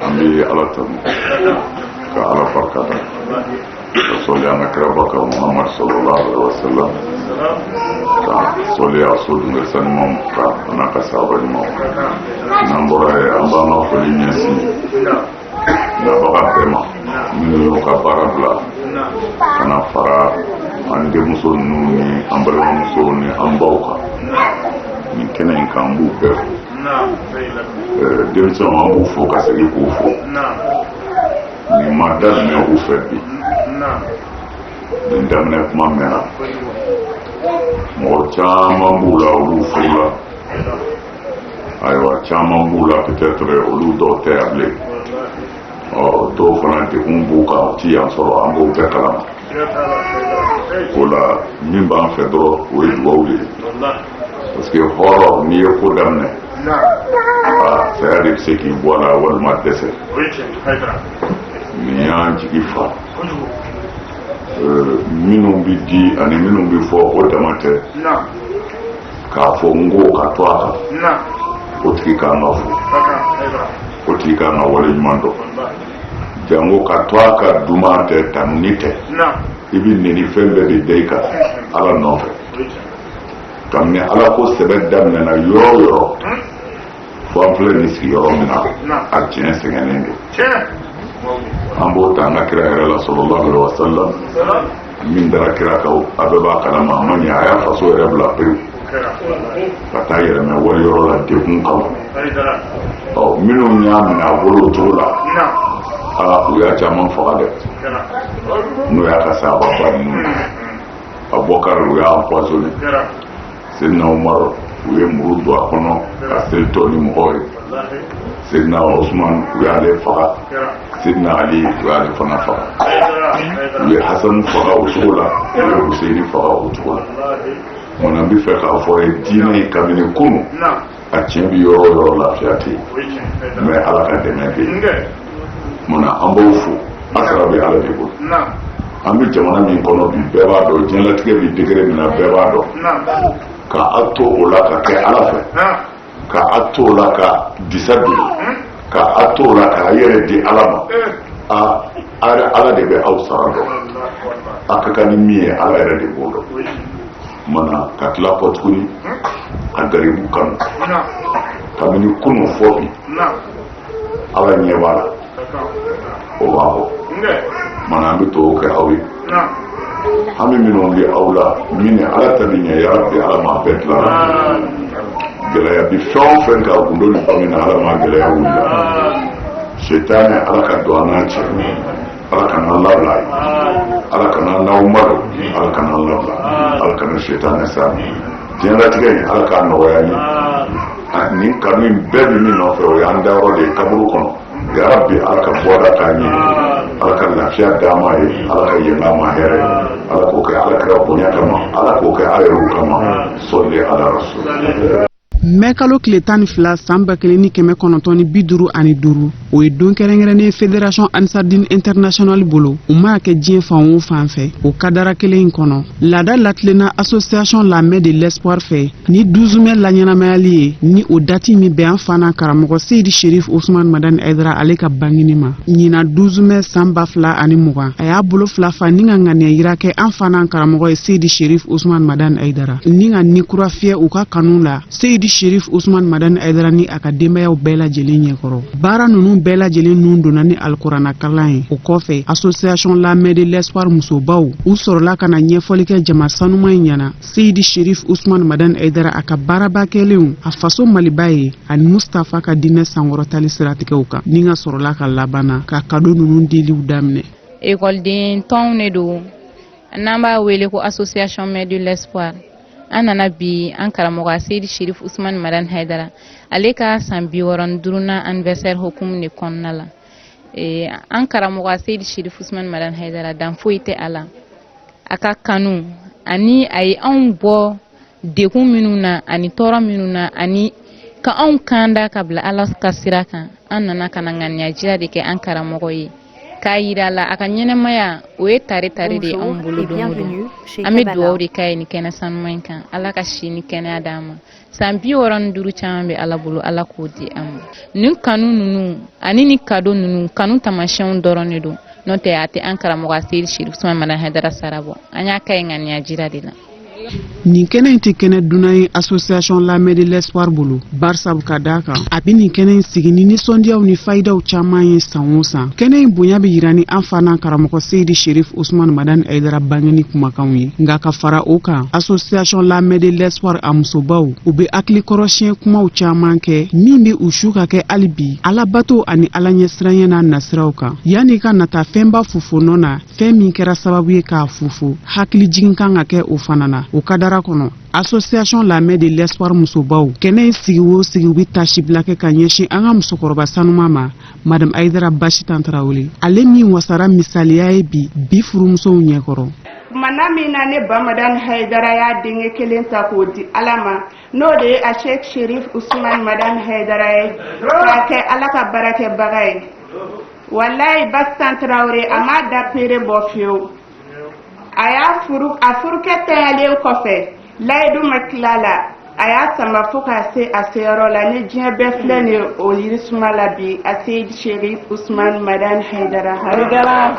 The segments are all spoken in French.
ambi ala tan ka ala barkata soli ana krabaka Muhammad sallallahu alaihi wasallam ka soli asul ngesan mom ka na ka sabani mom nambora ambana ko linyasi na baka tema minu ka barabla kana fara ande muso nuni ambala muso ni ambauka ni kenen kambu be denso ambu fo ka segi ko fo ni madal ne o febi ndamne kuma mena mo chama bula o fula aywa chama bula peut-être o do terle o do fanante umbuka ti ansoro ambo bekala kola mimba en fait dro o edwawli parce que horo ni ko damne ça arrive ce qui voilà wal madese ni yanji ifa minum bi di ani minum bi fo o damate ka fo ngo ka toaka o tiki ka nafu o tiki ka na wale mando jango ka toaka dumate tamnite ibi nini fembe de deika ala nofe kamne ala ko sebe damne na yoro fo ample niski yoro mina a tiene sengenende ambo tanga kira la sallallahu alaihi wasallam min dara kira ka ababa kalama manya aya faso rebla peru kata yere me wori yoro la de kun kaw o minu nyam na wolo tola ala ku ya chama fade no ya ka saba ba ni abokar ya poisonné Sidna Umar uye murudu akono kastel toni mhori Sidna Osman uye ale faka Sidna Ali uye ale fana faka uye Hassan faka ushugula uye Husaini faka ushugula mwana mbife ka foye dine kamini kunu achimbi yoro lafiyati me ala ka demebe mwana amboufu akarabi ala debul ambi jamana min kono bi beba do jela tige bi digere mina beba do ka ato ola ka ke ala fe ka ato ola ka disadu ka ato ola ka yere di alama ala de be awsara do akaka ni miye ala yere de bodo mana ka tla potkuni agaribu kan kamini kunu fobi ala nyewala o waho mana ambi to ke awi hami minun bi aula mini ala tabinya ya rabbi ala ma betla gela ya bi fen ka gundo ni famina ala ma gela ya wula shaytan ala ka doana ce ala kan Allah la ala kan Allah umar ala kan Allah la ala kan shaytan sa jenda tige ala kan no yani ni kanu bebi mi no fe o yanda ro de kaburu kono ya rabbi ala ka boda kani ala ka lafiya dama ye ala ka yenga ma here ala ko kai ala ka bonya kama ala ko kai ayru kama solli ala rasul Mekalo kile 12 samba keleni keme konontoni biduru ani duru o ye don kɛrɛnkɛrɛnnen Fédération Ansardine International bolo o ma kɛ diɲɛ fan o fan fɛ o kadara kelen in kɔnɔ laada latilenna Association Lamɛn de l'Espoir fɛ ni 12 mai laɲɛnamayali ye ni o dati min bɛn an fana karamɔgɔ Seydi Cherif Ousmane Madani Aidara ale ka bangini ma ɲina 12 mai san 2020 a y'a bolo fila fa ni ka ŋaniya yira kɛ an fana karamɔgɔ ye Seydi Cherif Ousmane Madani Aidara ni ka ni kura fiyɛ u ka kanu la Seydi Cherif Ousmane Madani Aidara ni a ka denbayaw bɛɛ lajɛlen ɲɛkɔrɔ baara ninnu bɛɛ lajɛlen nun donna ni alkurana kalan ye o kɔfɛ Association Lamɛn de l'Espoir musobaw u sɔrɔla ka na ɲɛfɔli kɛ jama sanuman in ɲɛna Seydi Cherif Ousmane Madani Aidara a ka baaraba kɛlenw a faso Maliba ye ani Mustafa ka diinɛ sankɔrɔtali siratigɛw kan ni ka sɔrɔla ka labanna ka kado ninnu diliw daminɛ école tɔnw ne don n'an b'a wele ko Association Lamɛn de l'Espoir an nana bi an karamɔgɔ Seydi Cherif Ousmane Madani Aidara ale ka san 65 anniversaire hukumu de kɔnɔna la an karamɔgɔ Seydi Cherif Ousmane Madani Aidara dan foyi tɛ a la a ka kanu ani a ye anw bɔ dekun minnu na ani tɔɔrɔ minnu na ani ka anw kanda ka bila Ala ka sira kan an nana ka na ŋaniya jira de kɛ an karamɔgɔ ye k'a yira la a ka ɲɛnɛmaya o ye tare tare de anw bolo don o don an bɛ dugawu de k'a ye ni kɛnɛ sanuman in kan ala ka si ni kɛnɛya d'an ma san 65 caman bɛ ala bolo ala k'o di an ma nin kanu ninnu ani ni kado ninnu kanu tamasiyɛnw dɔrɔn de don n'o tɛ a tɛ an karamɔgɔ Seydi Sherif Usmane Madan Haidara sara bɔ an y'a k'a ye ŋaniya jira de la. nin kɛnɛ in tɛ kɛnɛ dunan ye association lamɛn de l'espoir bolo barisabu ka d'a kan a bɛ nin kɛnɛ in sigi ni nisɔndiyaw ni fayidaw caman ye san o san kɛnɛ in bonya bɛ yira ni an fa n'an karamɔgɔ Seydi Sherif Usmane Madan Haidara bangeni kumakanw ye nka ka fara o kan association lamɛn de l'espoir a musobaw u bɛ hakili kɔrɔsiɲɛ kumaw caman kɛ min bɛ u su ka kɛ hali bi alabato ani ala ɲɛsiranya n'a nasiraw kan yanni ka nata fɛnba fufo nɔ na fɛn min kɛra sababu ye k'a fufo hakili jigin kan ka kɛ o fana na o kadara kɔnɔ association lamɛn de l'espoir musobaw kɛnɛ in sigi o sigi u bɛ tasi bila kɛ ka ɲɛsin an ka musokɔrɔba sanuma ma madame Aïdara Bachitan Traoré ale min wasara misaliya ye bi furumusow ɲɛkɔrɔ. Mana min na ne ba Madan Haidara y'a denkɛ kelen ta k'o di ala ma n'o de ye a Sheikh Sherif Usmane Madan Haidara ye k'a kɛ ala ka baarakɛbaga ye walayi Bachitan Traoré a ma da pere bɔ fiyewu a furukɛ tɛɲɛlen kɔfɛ layidu ma tila la a y'a sama fo k'a se a seyɔrɔ la ni diɲɛ bɛɛ filɛ nin ye o yirisuma la bi a Seydi Sherif Usmane Madan Haidara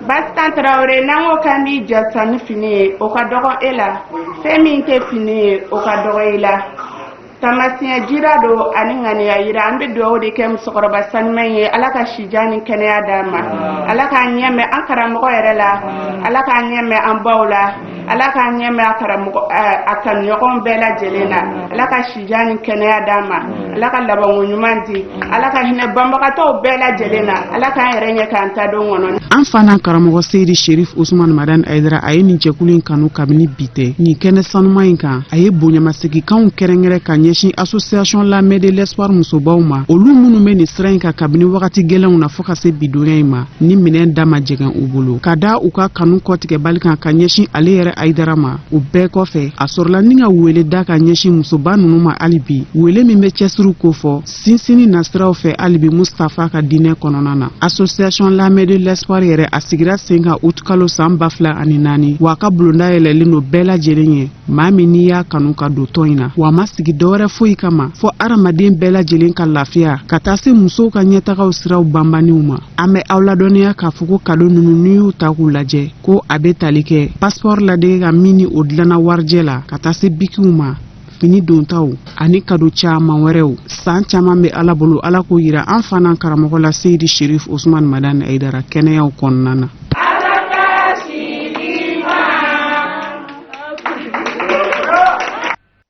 Bachitan Traoré n'an ko k'an b'i jasa ni fini ye o ka dɔgɔ e la fɛn min tɛ fini ye o ka dɔgɔ i la tamasiɲɛ jira do ani ŋaniya yira an bɛ dugawu de kɛ musokɔrɔba sanuman ye ala ka sijan ni kɛnɛya d'a ma ala k'a ɲɛmɛ an karamɔgɔ yɛrɛ la ala k'a ɲɛmɛ an baw la ala k'a ɲɛmɛ a kanuɲɔgɔn bɛɛ lajɛlen na ala ka sijan ni kɛnɛya d'a ma ala ka labanko ɲuman di ala ka hinɛ banbagatɔw bɛɛ lajɛlen na ala k'an yɛrɛ ɲɛ k'an ta don kɔnɔ. an fa n'an karamɔgɔ Seydi Sherif Usmane Madan Haidara a ye nin jɛkulu in kanu kabini bi tɛ nin kɛnɛ sanuman in kan a ye bonyamasegin kɛrɛnkɛrɛn ka ɲɛsin association lamɛn de l'espoir musobaw ma olu minnu bɛ nin sira in kan kabini wagati gɛlɛnw na fo ka se bidonya in ma ni minɛn da ma jɛgɛn u bolo ka da u ka kanu kɔtigɛ bali kan ka ɲɛsin ale yɛrɛ Aïdara ma u bɛɛ kɔfɛ a sɔrɔla ni ka wele da ka ɲɛsin musoba ninnu ma hali bi wele min bɛ cɛsiriw kofɔ sinsinni nasiraw fɛ hali bi Mustafa ka diinɛ kɔnɔna na association lamɛn de l'espoir yɛrɛ a sigira sen kan août kalo san 2004 wa a ka bulonda yɛlɛlen don bɛɛ lajɛlen ye maa min n'i y'a kanu ka don tɔn in na wa a ma sigi dɔwɛrɛ foyi kama fɔ adamaden bɛɛ lajɛlen ka lafiya ka taa se musow ka ɲɛtagaw siraw banbaniw ma an bɛ aw ladɔnniya k'a fɔ ko kado ninnu n'i y'u ta k'u lajɛ ko a bɛ tali kɛ passeport ladege ka min ni o dilanna warijɛ la ka taa se bikiw ma fini dontaw ani kado caman wɛrɛw san caman bɛ ala bolo ala k'o yira an fa n'an karamɔgɔ la Seydi Sherif Usmane Madan Haidara kɛnɛyaw kɔnɔna na.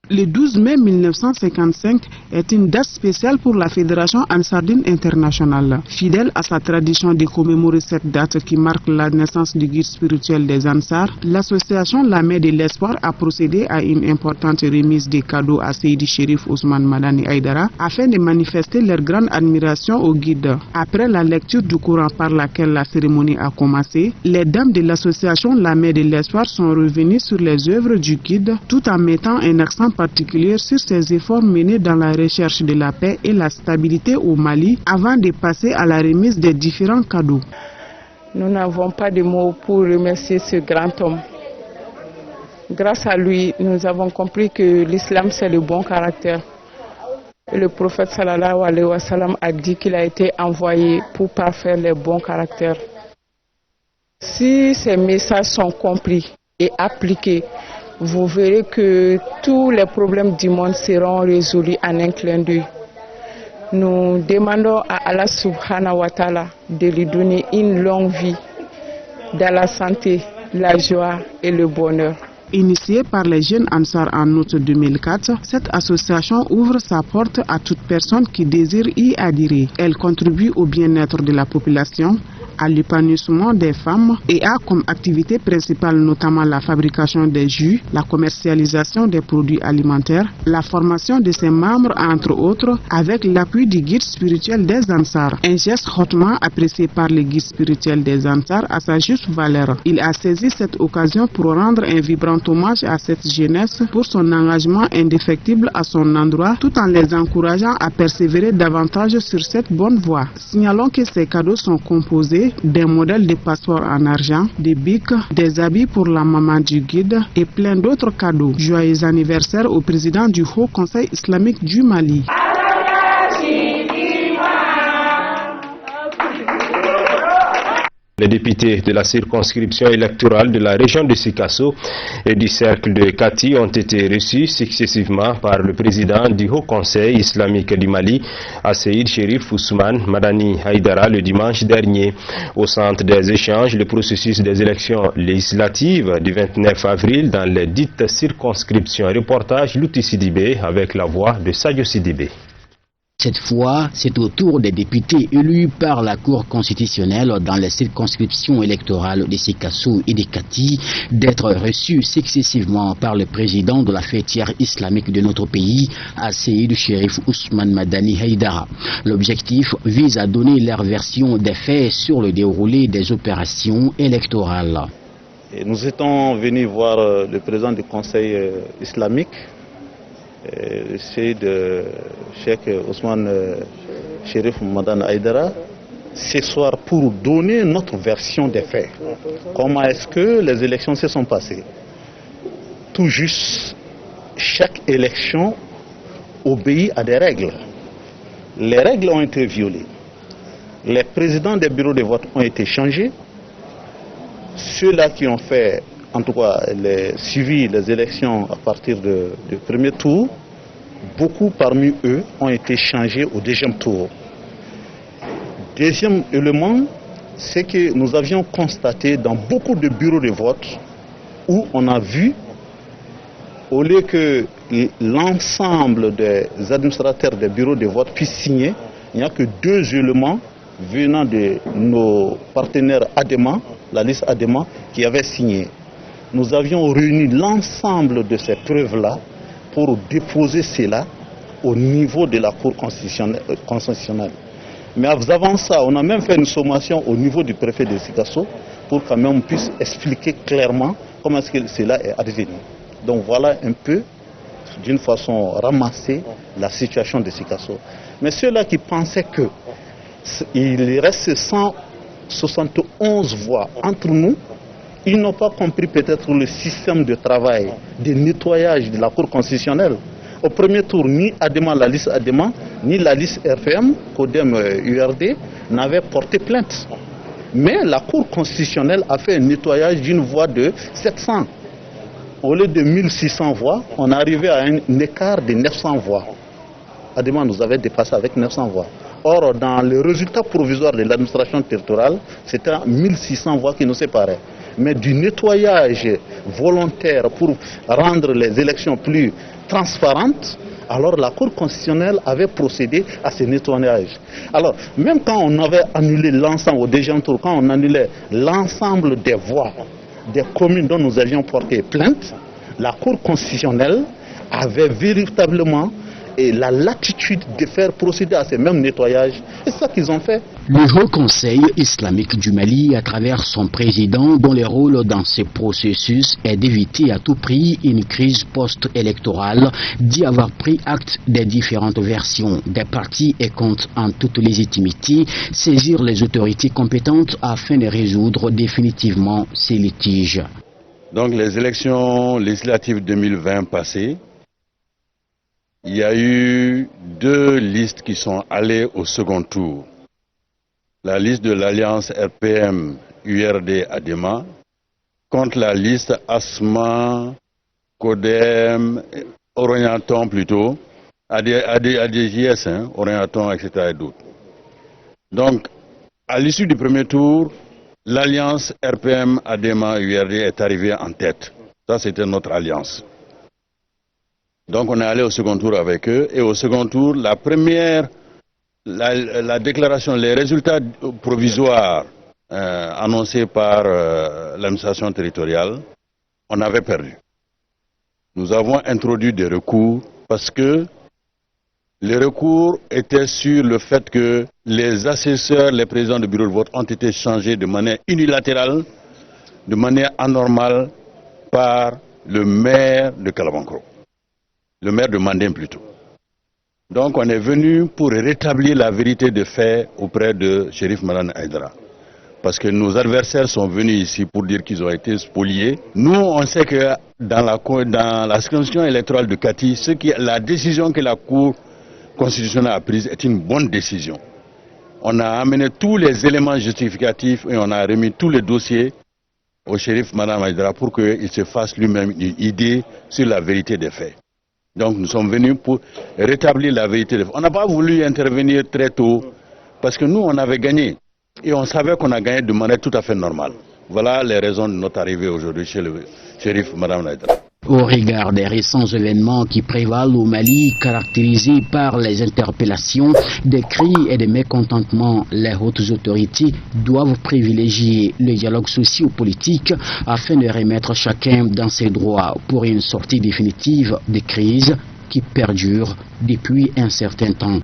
Le 12 mai 1955 est une date spéciale pour la Fédération Ansardine Internationale. Fidèle à sa tradition de commémorer cette date qui marque la naissance du guide spirituel des Ansar, l'association Lamɛn de l'Espoir a procédé à une importante remise de cadeaux à Seydi Sherif Usmane Madan Haidara afin de manifester leur grande admiration au guide. Après la lecture du Coran par laquelle la cérémonie a commencé, les dames de l'association Lamɛn de l'Espoir sont revenues sur les œuvres du guide tout en mettant un accent particulier sur ses efforts menés dans la recherche de la paix et la stabilité au Mali avant de passer à la remise des différents cadeaux. Nous n'avons pas de mots pour remercier ce grand homme. Grâce à lui, nous avons compris que l'islam c'est le bon caractère. Et le prophète sallallahu alayhi wa sallam a dit qu'il a été envoyé pour parfaire les bons caractères. Si ces messages sont compris et appliqués, vous verrez que tous les problèmes du monde seront résolus en un clin d'œil. Nous demandons à Allah subhanahu wa ta'ala de lui donner une longue vie dans la santé, la joie et le bonheur. Initiée par les jeunes Ansar en août 2004, cette association ouvre sa porte à toute personne qui désire y adhérer. Elle contribue au bien-être de la population, à l'épanouissement des femmes et a comme activité principale notamment la fabrication des jus, la commercialisation des produits alimentaires, la formation de ses membres entre autres avec l'appui du guide spirituel des Ansar. Un geste hautement apprécié par le guide spirituel des Ansar à sa juste valeur. Il a saisi cette occasion pour rendre un vibrant hommage à cette jeunesse pour son engagement indéfectible à son endroit tout en les encourageant à persévérer davantage sur cette bonne voie. Signalons que ces cadeaux sont composés déposé des modèles de passeports en argent, des bics, des habits pour la maman du guide et plein d'autres cadeaux. Joyeux anniversaire au président du Haut Conseil islamique du Mali. Les députés de la circonscription électorale de la région de Sikasso et du cercle de Kati ont été reçus successivement par le président du Haut Conseil islamique du Mali, Asseïd Chérif Ousmane Madani Haïdara, le dimanche dernier. Au centre des échanges, le processus des élections législatives du 29 avril dans les dites circonscriptions. Reportage Louti Sidibé avec la voix de Sadio Sidibé. Cette fois, c'est au tour des députés élus par la Cour constitutionnelle dans les circonscriptions électorales de Sikasso et de Kati d'être reçus successivement par le président de la fêtière islamique de notre pays, Asseïd Chérif Ousmane Madani Haïdara. L'objectif vise à donner leur version des faits sur le déroulé des opérations électorales. Et nous étions venus voir le président du Conseil islamique, c'est de Cheikh Ousmane Chérif Madani Haïdara, ce soir pour donner notre version des faits. Comment est-ce que les élections se sont passées? Tout juste, chaque élection obéit à des règles. Les règles ont été violées. Les présidents des bureaux de vote ont été changés. Ceux-là qui ont fait, en tout cas, suivi les élections à partir du premier tour, beaucoup parmi eux ont été changés au deuxième tour. Deuxième élément, c'est que nous avions constaté dans beaucoup de bureaux de vote où on a vu, au lieu que l'ensemble des administrateurs des bureaux de vote puissent signer, il n'y a que 2 éléments venant de nos partenaires ADEMA, la liste ADEMA, qui avaient signé. Nous avions réuni l'ensemble de ces preuves-là pour déposer cela au niveau de la Cour constitutionnelle. Mais avant ça, on a même fait une sommation au niveau du préfet de Sikasso pour quand même on puisse expliquer clairement comment est-ce que cela est advenu. Donc voilà un peu, d'une façon ramassée, la situation de Sikasso. Mais ceux-là qui pensaient qu'il reste 171 voix entre nous, ils n'ont pas compris peut-être le système de travail, de nettoyage de la Cour constitutionnelle. Au premier tour, ni ADEMA, la liste ADEMA, ni la liste RPM, CODEM URD, n'avaient porté plainte. Mais la Cour constitutionnelle a fait un nettoyage d'une voix de 700. Au lieu de 1600 voix, on est arrivé à un écart de 900 voix. ADEMA nous avait dépassé avec 900 voix. Or, dans le résultat provisoire de l'administration territoriale, c'était 1600 voix qui nous séparaient. Mais du nettoyage volontaire pour rendre les élections plus transparentes, alors la Cour constitutionnelle avait procédé à ce nettoyage. Alors, même quand on avait annulé l'ensemble, au deuxième tour, quand on annulait l'ensemble des voix des communes dont nous avions porté plainte, la Cour constitutionnelle avait véritablement la latitude de faire procéder à ces mêmes nettoyages. C'est ça qu'ils ont fait. Le Haut Conseil islamique du Mali, à travers son président, dont le rôle dans ce processus est d'éviter à tout prix une crise post-électorale, dit avoir pris acte des différentes versions des partis et compte en toute légitimité saisir les autorités compétentes afin de résoudre définitivement ces litiges. Donc les élections législatives 2020 passées, il y a eu 2 listes qui sont allées au second tour. La liste de l'Alliance RPM URD ADEMA contre la liste ASMA, CODEM, Orienton plutôt, ADJS, Orienton, etc. et d'autres. Donc, à l'issue du premier tour, l'Alliance RPM ADEMA URD est arrivée en tête. Ça, c'était notre alliance. Donc on est allé au second tour avec eux et au second tour, la déclaration, les résultats provisoires annoncés par l'administration territoriale, on avait perdu. Nous avons introduit des recours parce que les recours étaient sur le fait que les assesseurs, les présidents de bureau de vote ont été changés de manière unilatérale, de manière anormale par le maire de Kalabankoro. Le maire de Mandem plutôt. Donc on est venu pour rétablir la vérité des faits auprès de Chérif Madani Haïdara. parce que nos adversaires sont venus ici pour dire qu'ils ont été spoliés. Nous, on sait que dans la circonscription électorale de Kati, la décision que la Cour constitutionnelle a prise est une bonne décision. On a amené tous les éléments justificatifs et on a remis tous les dossiers au shérif Madame Haïdara pour qu'il se fasse lui-même une idée sur la vérité des faits. Donc nous sommes venus pour rétablir la vérité des faits. On n'a pas voulu intervenir très tôt parce que nous, on avait gagné. Et on savait qu'on a gagné de manière tout à fait normale. Voilà les raisons de notre arrivée aujourd'hui chez le shérif Madame Haïdara. Au regard des récents événements qui prévalent au Mali, caractérisés par les interpellations, des cris et des mécontentements, les hautes autorités doivent privilégier le dialogue socio-politique afin de remettre chacun dans ses droits pour une sortie définitive des crises qui perdurent depuis un certain temps.